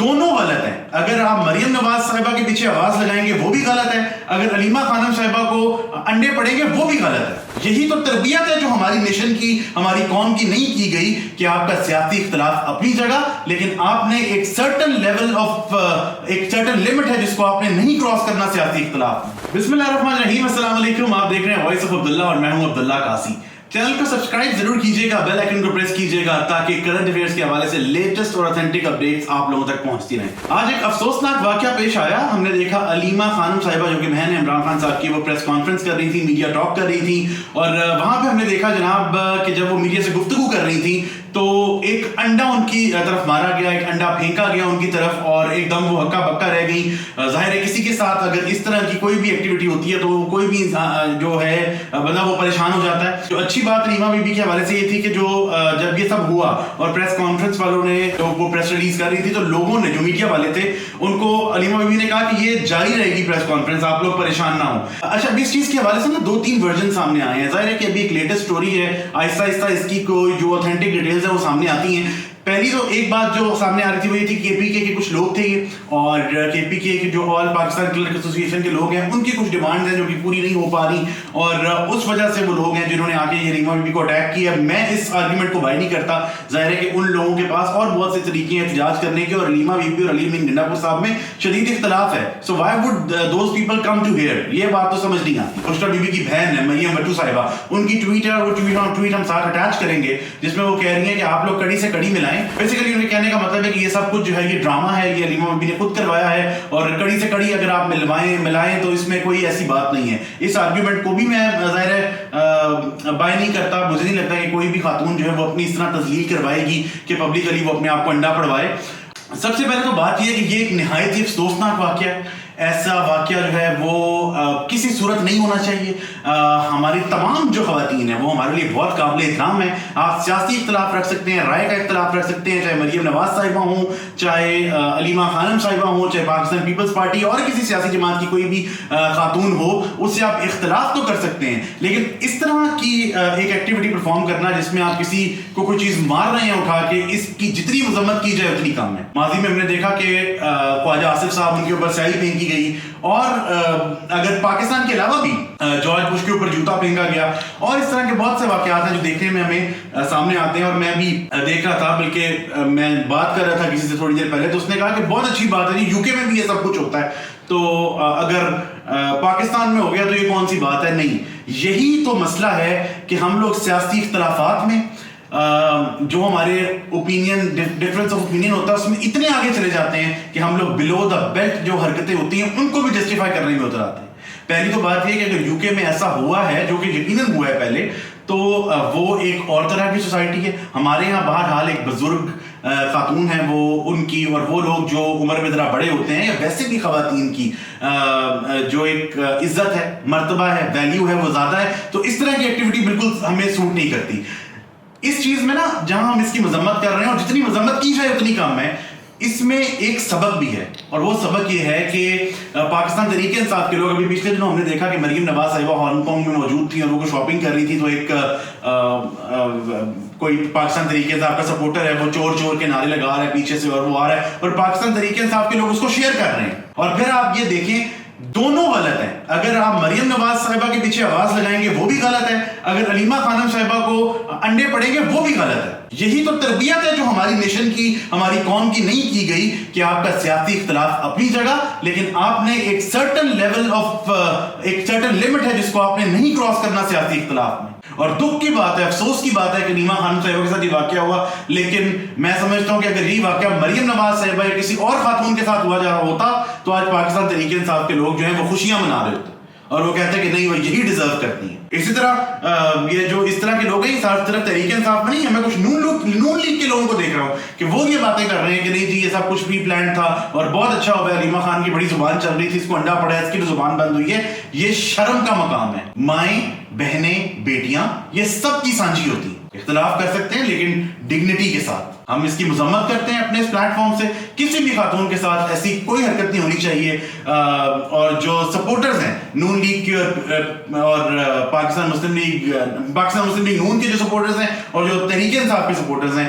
دونوں غلط ہیں. اگر آپ مریم نواز صاحبہ کے پیچھے آواز لگائیں گے وہ بھی غلط ہے, اگر علیمہ خانم صاحبہ کو انڈے پڑیں گے وہ بھی غلط ہے. یہی تو تربیت ہے جو ہماری نیشن کی, ہماری قوم کی نہیں کی گئی کہ آپ کا سیاسی اختلاف اپنی جگہ, لیکن آپ نے ایک سرٹن لیول آف ایک سرٹن لمٹ ہے جس کو آپ نے نہیں کراس کرنا سیاسی اختلاف. بسم اللہ الرحمن الرحیم. السلام علیکم. آپ دیکھ رہے ہیں وائس آف عبداللہ اور میں ہوں عبداللہ قاسی. چینل کو سبسکرائب ضرور کیجیے گا, بیل آئیکن کو پریس کیجیے گا تاکہ کرنٹ افیئرز کے حوالے سے لیٹسٹ اور اوتھینٹک اپڈیٹس آپ لوگوں تک پہنچتی رہیں. آج ایک افسوسناک واقعہ پیش آیا. ہم نے دیکھا علیمہ خانم صاحبہ جو کہ بہن ہے عمران خان صاحب کی, وہ پریس کانفرنس کر رہی تھی, میڈیا ٹاک کر رہی تھی, اور وہاں پہ ہم نے دیکھا جناب کہ جب وہ میڈیا سے گفتگو کر رہی تھی تو ایک انڈا ان کی طرف مارا گیا, ایک انڈا پھینکا گیا ان کی طرف, اور ایک دم وہ ہکا بکا رہ گئی. ظاہر ہے کسی کے ساتھ اگر اس طرح کی کوئی بھی ایکٹیویٹی ہوتی ہے تو کوئی بھی جو ہے بندہ وہ پریشان ہو جاتا ہے. جو اچھی بات علیمہ بی بی کے حوالے سے یہ تھی کہ جو جب یہ سب ہوا اور پریس کانفرنس والوں نے وہ پریس ریلیز کر رہی تھی تو لوگوں نے, جو میڈیا والے تھے, ان کو علیمہ بی بی نے کہا کہ یہ جاری رہے گی پریس کانفرنس, آپ لوگ پریشان نہ ہوں. اچھا, اب اس چیز کے حوالے سے نا 2-3 ورژن سامنے آئے ہیں. ظاہر ہے کہ ابھی ایک لیٹسٹ اسٹوری ہے, آہستہ آہستہ اس کی کوئی جو اوتھینٹک ڈیٹیلز ہیں وہ سامنے آتی ہیں. پہلی تو ایک بات جو سامنے آ رہی تھی وہ یہ تھی کہ پی کے کچھ لوگ تھے اور کے پی کے جو آل پاکستان کلرک ایسوسیشن کے لوگ ہیں ان کی کچھ ڈیمانڈز ہیں جو کہ پوری نہیں ہو پا رہی, اور اس وجہ سے وہ لوگ ہیں جنہوں نے آ کے یہ علیمہ بی بی کو اٹیک کیا. میں اس آرگومنٹ کو بائی نہیں کرتا. ظاہر ہے کہ ان لوگوں کے پاس اور بہت سے طریقے ہیں احتجاج کرنے کے, اور علیمہ بی بی اور علی امین ڈنڈا پور صاحب میں شدید اختلاف ہے. So why would those people come to here, یہ بات تو سمجھ نہیں آتی. بشرا بی بی کی بہن ہے مریم بٹو صاحبہ, ان کی ٹویٹ ہے, وہ ٹویٹ ہم ساتھ اٹیچ کریں گے, جس میں وہ کہہ رہی ہیں کہ آپ لوگ کڑی سے کڑی ملائیں. بیسیکلی انہیں کہنے کا مطلب ہے کہ یہ سب کچھ جو ہے یہ ڈرامہ ہے, یہ علیمہ بی بی نے خود کروایا ہے, اور کڑی سے کڑی اگر آپ ملائیں تو اس میں کوئی ایسی بات نہیں ہے. اس آرگیومنٹ کو بھی میں ظاہر ہے بائی نہیں کرتا. مجھے نہیں لگتا کہ کوئی بھی خاتون جو ہے وہ اپنی اس طرح تذلیل کروائے گی کہ پبلکلی وہ اپنے آپ کو انڈا پڑوائے. سب سے پہلے تو بات یہ ہے کہ یہ ایک نہایت ہی افسوسناک واقعہ ہے. ایسا واقعہ جو ہے وہ کسی صورت نہیں ہونا چاہیے. ہماری تمام جو خواتین ہیں وہ ہمارے لیے بہت قابل احترام ہیں. آپ سیاسی اختلاف رکھ سکتے ہیں, رائے کا اختلاف رکھ سکتے ہیں, چاہے مریم نواز صاحبہ ہوں, چاہے علیمہ خانم صاحبہ ہوں, چاہے پاکستان پیپلز پارٹی اور کسی سیاسی جماعت کی کوئی بھی خاتون ہو, اس سے آپ اختلاف تو کر سکتے ہیں, لیکن اس طرح کی ایک ایکٹیویٹی پرفارم کرنا جس میں آپ کسی کو کوئی چیز مار رہے ہیں اٹھا کے, اس کی جتنی مذمت کی جائے اتنی کم ہے. ماضی میں ہم نے دیکھا کہ خواجہ آصف صاحب ان کے اوپر سیاہی پھینکی گئی, اور اگر پاکستان کے علاوہ بھی جارج بش کے اوپر جوتا پھینکا گیا, اور اس طرح کے بہت سے واقعات ہیں جو دیکھنے میں ہمیں سامنے آتے ہیں. اور میں بھی دیکھ رہا تھا, بلکہ میں بات کر رہا تھا کسی سے تھوڑی دیر پہلے, تو اس نے کہا کہ بہت اچھی بات ہے, یو کے میں بھی یہ سب کچھ ہوتا ہے, تو اگر پاکستان میں ہو گیا تو یہ کون سی بات ہے. نہیں, یہی تو مسئلہ ہے کہ ہم لوگ سیاسی اختلافات میں جو ہمارے اوپینین ڈفرنس آف اوپینین ہوتا ہے اس میں اتنے آگے چلے جاتے ہیں کہ ہم لوگ بلو دا بیلٹ جو حرکتیں ہوتی ہیں ان کو بھی جسٹیفائی کرنے میں اتر آتے ہیں. پہلی تو بات یہ کہ اگر یو کے میں ایسا ہوا ہے, جو کہ یقیناً ہوا ہے پہلے, تو وہ ایک اور طرح کی سوسائٹی ہے. ہمارے یہاں بہرحال ایک بزرگ خاتون ہیں, وہ ان کی اور وہ لوگ جو عمر میں ذرا بڑے ہوتے ہیں, یا ویسے بھی خواتین کی جو ایک عزت ہے, مرتبہ ہے, ویلیو ہے, وہ زیادہ ہے. تو اس طرح کی ایکٹیویٹی بالکل ہمیں سوٹ نہیں کرتی. اس چیز میں نا جہاں ہم اس کی مذمت کر رہے ہیں, اور جتنی مذمت کی جائے اتنی کم ہے, اس میں ایک سبق بھی ہے, اور وہ سبق یہ ہے کہ پاکستان تحریک انصاف کے لوگ, ابھی پچھلے دنوں ہم نے دیکھا کہ مریم نواز صاحبہ ہانگ کانگ میں موجود تھی اور وہ شاپنگ کر رہی تھی, تو ایک کوئی پاکستان تحریک انصاف کا سپورٹر ہے, وہ چور چور کے نعرے لگا رہا ہے پیچھے سے, اور وہ آ رہا ہے, اور پاکستان تحریک انصاف کے لوگ اس کو شیئر کر رہے ہیں. اور پھر آپ یہ دیکھیں دونوں غلط ہیں. اگر آپ مریم نواز صاحبہ کے پیچھے آواز لگائیں گے وہ بھی غلط ہے, اگر علیمہ خانم صاحبہ کو انڈے پڑیں گے وہ بھی غلط ہے. یہی تو تربیت ہے جو ہماری نیشن کی, ہماری قوم کی نہیں کی گئی کہ آپ کا سیاسی اختلاف اپنی جگہ, لیکن آپ نے ایک سرٹن لیول آف ایک سرٹن لمٹ ہے جس کو آپ نے نہیں کراس کرنا سیاسی اختلاف میں. اور دکھ کی بات ہے, افسوس کی بات ہے کہ علیمہ خانم صاحبہ کے ساتھ یہ واقعہ ہوا, لیکن میں سمجھتا ہوں کہ اگر یہ واقعہ مریم نواز صاحبہ یا کسی اور خاتون کے ساتھ ہوا جا رہا ہوتا تو آج پاکستان تحریک انصاف کے لوگ جو ہیں وہ خوشیاں منا رہے ہوتے, اور وہ کہتے ہیں کہ نہیں وہ یہی ڈیزرو کرتی ہیں. اسی طرح یہ جو اس طرح کے لوگ ہیں صرف تحریک انصاف میں نہیں, میں کچھ نون لیگ کے لوگوں کو دیکھ رہا ہوں کہ وہ یہ باتیں کر رہے ہیں کہ نہیں جی یہ سب کچھ پری پلان تھا اور بہت اچھا ہو گیا, علیمہ خان کی بڑی زبان چل رہی تھی, اس کو انڈا پڑا ہے, اس کی بھی زبان بند ہوئی ہے. یہ شرم کا مقام ہے. مائیں, بہنیں, بیٹیاں, یہ سب کی سانجھی ہوتی ہیں. اختلاف کر سکتے ہیں لیکن ڈگنیٹی کے ساتھ. ہم اس کی مذمت کرتے ہیں اپنے اس پلیٹ فارم سے. کسی بھی خاتون کے ساتھ ایسی کوئی حرکت نہیں ہونی چاہیے. اور جو سپورٹرز ہیں نون لیگ کے اور پاکستان مسلم لیگ نون کے جو سپورٹرز ہیں اور جو تحریک انصاف کے سپورٹرز ہیں,